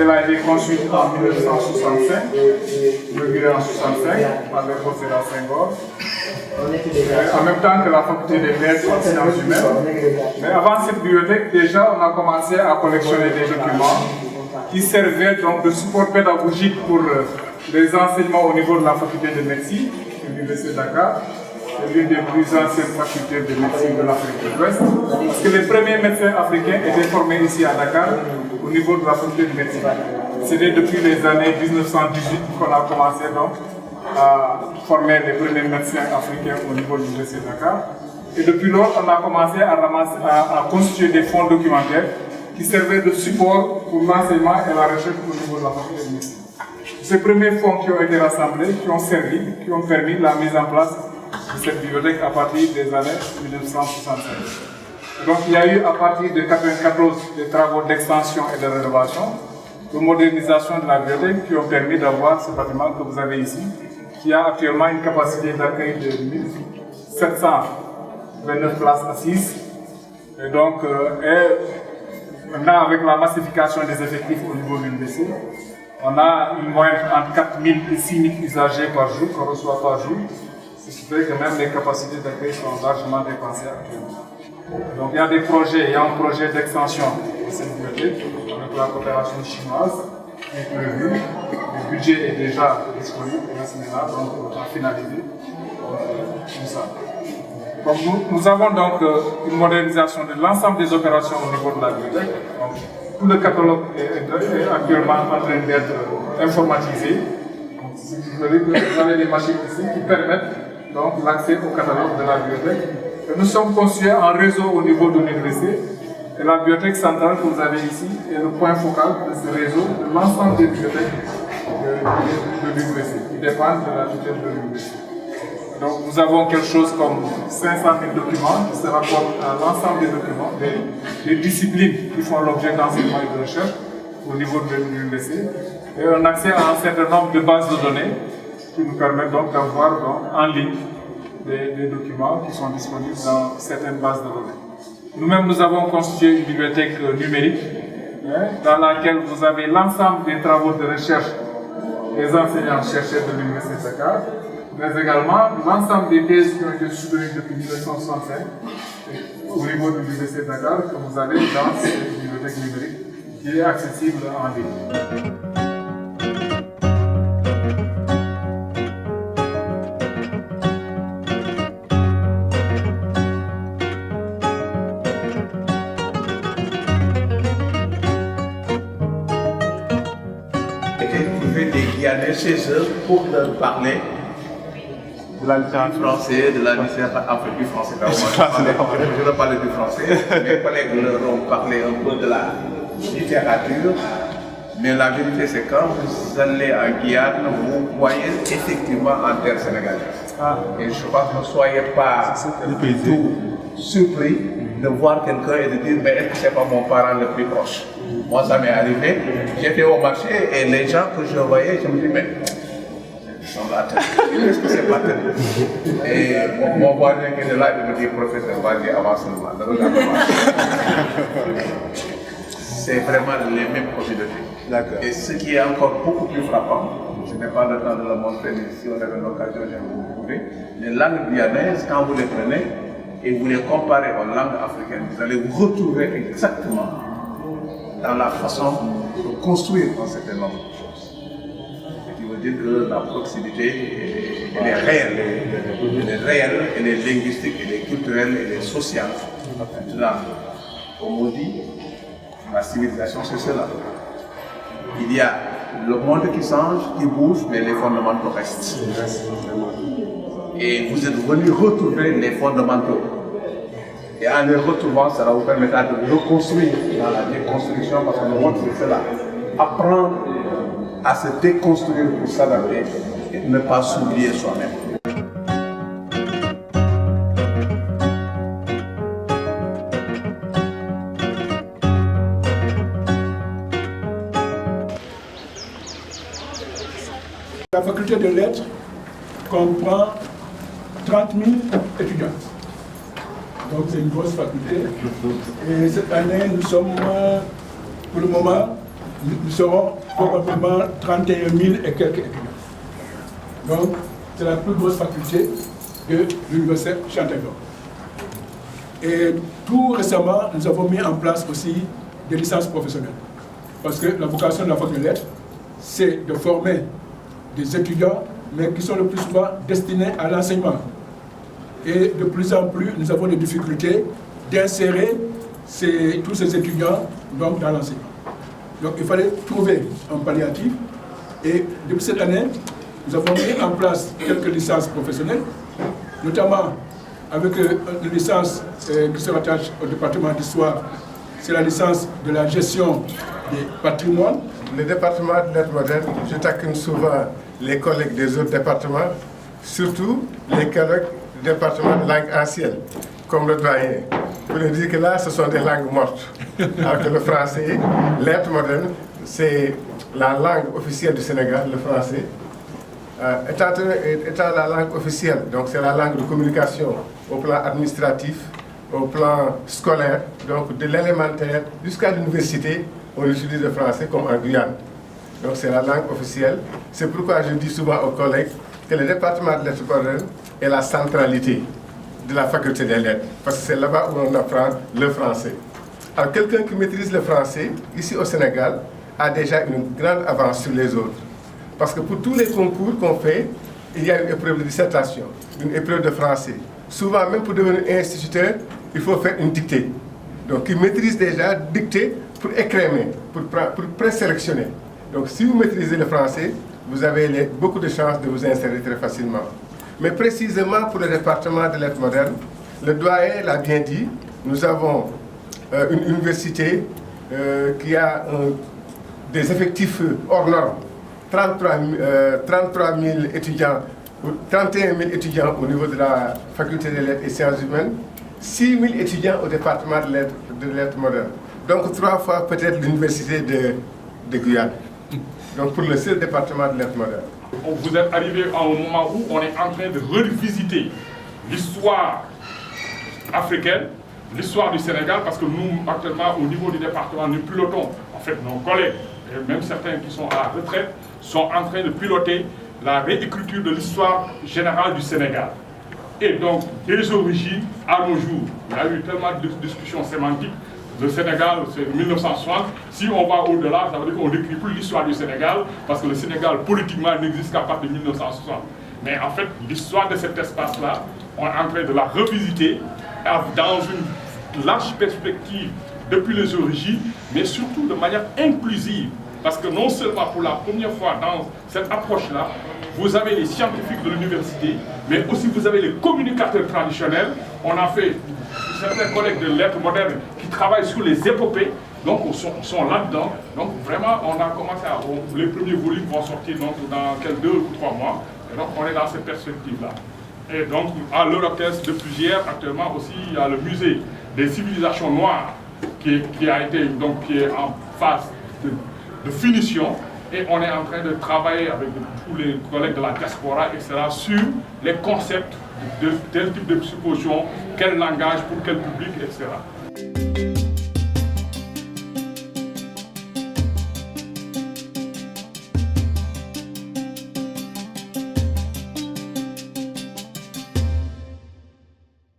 Elle a été construite en 1965, inaugurée en 1965 par le professeur Senghor. En même temps que la faculté des lettres en sciences humaines. Mais avant cette bibliothèque, déjà, on a commencé à collectionner des documents qui servaient donc de support pédagogique pour les enseignements au niveau de la faculté de médecine de l'Université de Dakar. C'est l'une des plus anciennes facultés de médecine de l'Afrique de l'Ouest. Parce que les premiers médecins africains étaient formés ici à Dakar au niveau de la faculté de médecine. C'était depuis les années 1918 qu'on a commencé donc à former les premiers médecins africains au niveau de l'Université de Dakar. Et depuis lors, on a commencé à constituer des fonds documentaires qui servaient de support pour l'enseignement et la recherche au niveau de la faculté de médecine. Ces premiers fonds qui ont été rassemblés, qui ont servi, qui ont permis la mise en place de cette bibliothèque à partir des années 1965. Donc il y a eu à partir de 1994 des travaux d'extension et de rénovation, de modernisation de la bibliothèque qui ont permis d'avoir ce bâtiment que vous avez ici, qui a actuellement une capacité d'accueil de 1729 places assises. Et donc, maintenant avec la massification des effectifs au niveau de l'université, on a une moyenne entre 4 000 et 6 000 usagers par jour qu'on reçoit par jour. Ce qui fait que même les capacités d'accueil sont largement dépensées actuellement. Donc il y a des projets, il y a un projet d'extension de cette bibliothèque avec la coopération chinoise qui est prévue. Le budget est déjà disponible et là, donc à finaliser tout ça. Donc, nous avons donc une modernisation de l'ensemble des opérations au niveau de la bibliothèque. Donc, tout le catalogue est actuellement en train d'être informatisé. Vous avez des machines ici qui permettent donc l'accès au catalogue de la bibliothèque. Et nous sommes constitués en réseau au niveau de l'université. Et la bibliothèque centrale que vous avez ici est le point focal de ce réseau, de l'ensemble des bibliothèques de l'université, qui dépendent de la tutelle de l'université. Donc nous avons quelque chose comme 500 000 documents qui se rapportent à l'ensemble des documents, des disciplines qui font l'objet d'enseignement et de recherche au niveau de l'université. Et un accès à un certain nombre de bases de données qui nous permettent donc d'avoir en ligne des documents qui sont disponibles dans certaines bases de données. Nous-mêmes, nous avons constitué une bibliothèque numérique dans laquelle vous avez l'ensemble des travaux de recherche des enseignants-chercheurs de l'Université de Dakar, mais également l'ensemble des thèses qui ont été soutenues depuis 1965 au niveau de l'Université de Dakar que vous avez dans cette bibliothèque numérique qui est accessible en ligne. Chez eux pour leur parler de la littérature français, de la littérature du français. Je vais parler du français. Mes collègues leur ont parlé un peu de la littérature. Mais la vérité, c'est quand vous allez à Guyane, vous voyez effectivement en terre sénégalaise. Et je pense que ne soyez pas tout surpris de voir quelqu'un et de dire mais est-ce que c'est pas mon parent le plus proche? Moi ça m'est arrivé, j'étais au marché et les gens que je voyais, je me dis mais ils sont là, est-ce que c'est pas terrible? Et mon voisin qui est là, il me dit professeur, vas-y avance seulement. C'est vraiment les mêmes communautés. Et ce qui est encore beaucoup plus frappant, je n'ai pas le temps de le montrer, mais si on avait l'occasion, je vais vous prouver, les langues guyanaises, quand vous les prenez, et vous les comparez aux langues africaines, vous allez vous retrouver exactement dans la façon de construire un certain nombre de choses. Ce qui veut dire que la proximité, elle est réelle. Elle est réelle, elle est linguistique, elle est culturelle, elle est sociale. Maintenant, comme on dit, la civilisation c'est cela. Il y a le monde qui change, qui bouge, mais les fondamentaux restent. Et vous êtes venus retrouver les fondamentaux. Et en les retrouvant, ça va vous permettre de reconstruire dans la déconstruction, parce que le monde c'est cela. Apprendre à se déconstruire pour s'adapter et ne pas s'oublier soi-même. La faculté de lettres comprend 30 000 étudiants. Donc c'est une grosse faculté. Et cette année, nous sommes pour le moment nous serons probablement 31 000 et quelques étudiants. Donc, c'est la plus grosse faculté de l'Université Cheikh Anta Diop. Et tout récemment, nous avons mis en place aussi des licences professionnelles. Parce que la vocation de la faculté de lettres, c'est de former des étudiants, mais qui sont le plus souvent destinés à l'enseignement. Et de plus en plus, nous avons des difficultés d'insérer tous ces étudiants donc, dans l'enseignement. Donc il fallait trouver un palliatif. Et depuis cette année, nous avons mis en place quelques licences professionnelles, notamment avec une licence qui se rattache au département d'histoire. C'est la licence de la gestion des patrimoines. Le département de lettres modernes, je taquine souvent les collègues des autres départements, surtout les collègues du département de langue ancienne, comme le doyen. Pour leur dire que là, ce sont des langues mortes. Alors que le français, lettres modernes, c'est la langue officielle du Sénégal, le français. Étant la langue officielle, donc c'est la langue de communication au plan administratif, au plan scolaire, donc de l'élémentaire jusqu'à l'université, on utilise le français comme en Guyane. Donc c'est la langue officielle. C'est pourquoi je dis souvent aux collègues que le département de lettres modernes est la centralité de la faculté des lettres, parce que c'est là-bas où on apprend le français. Alors quelqu'un qui maîtrise le français, ici au Sénégal, a déjà une grande avance sur les autres. Parce que pour tous les concours qu'on fait, il y a une épreuve de dissertation, une épreuve de français. Souvent, même pour devenir instituteur, il faut faire une dictée. Donc, il maîtrise déjà dictée pour écrémer, pour présélectionner. Donc, si vous maîtrisez le français, vous avez beaucoup de chances de vous insérer très facilement. Mais précisément pour le département de lettres modernes, le doyen l'a bien dit, nous avons une université qui a des effectifs hors normes. 33 000 étudiants, 31 000 étudiants au niveau de la faculté des lettres et sciences humaines, 6 000 étudiants au département de lettres modernes. Donc 3 fois peut-être l'université de Guyane. Donc pour le seul département de lettres modernes. Vous êtes arrivé à un moment où on est en train de revisiter l'histoire africaine, l'histoire du Sénégal, parce que nous, actuellement, au niveau du département, nous pilotons, en fait, nos collègues, et même certains qui sont à la retraite, sont en train de piloter la réécriture de l'histoire générale du Sénégal. Et donc, des origines à nos jours, il y a eu tellement de discussions sémantiques. Le Sénégal, c'est 1960. Si on va au-delà, ça veut dire qu'on n'écrit plus l'histoire du Sénégal, parce que le Sénégal, politiquement, n'existe qu'à partir de 1960. Mais en fait, l'histoire de cet espace-là, on est en train de la revisiter dans une large perspective depuis les origines, mais surtout de manière inclusive. Parce que non seulement pour la première fois dans cette approche-là, vous avez les scientifiques de l'université, mais aussi vous avez les communicateurs traditionnels. On a fait certains collègues de lettres modernes qui travaillent sur les épopées, donc sont là-dedans. Donc vraiment, on a commencé à... Les premiers volumes vont sortir donc, dans quelques 2 ou 3 mois. Et donc on est dans cette perspective-là. Et donc à l'Eurocaisse de plusieurs, actuellement aussi, il y a le musée des civilisations noires qui est en phase de finition, et on est en train de travailler avec tous les collègues de la diaspora, etc., sur les concepts de tel type de supposition, quel langage, pour quel public, etc.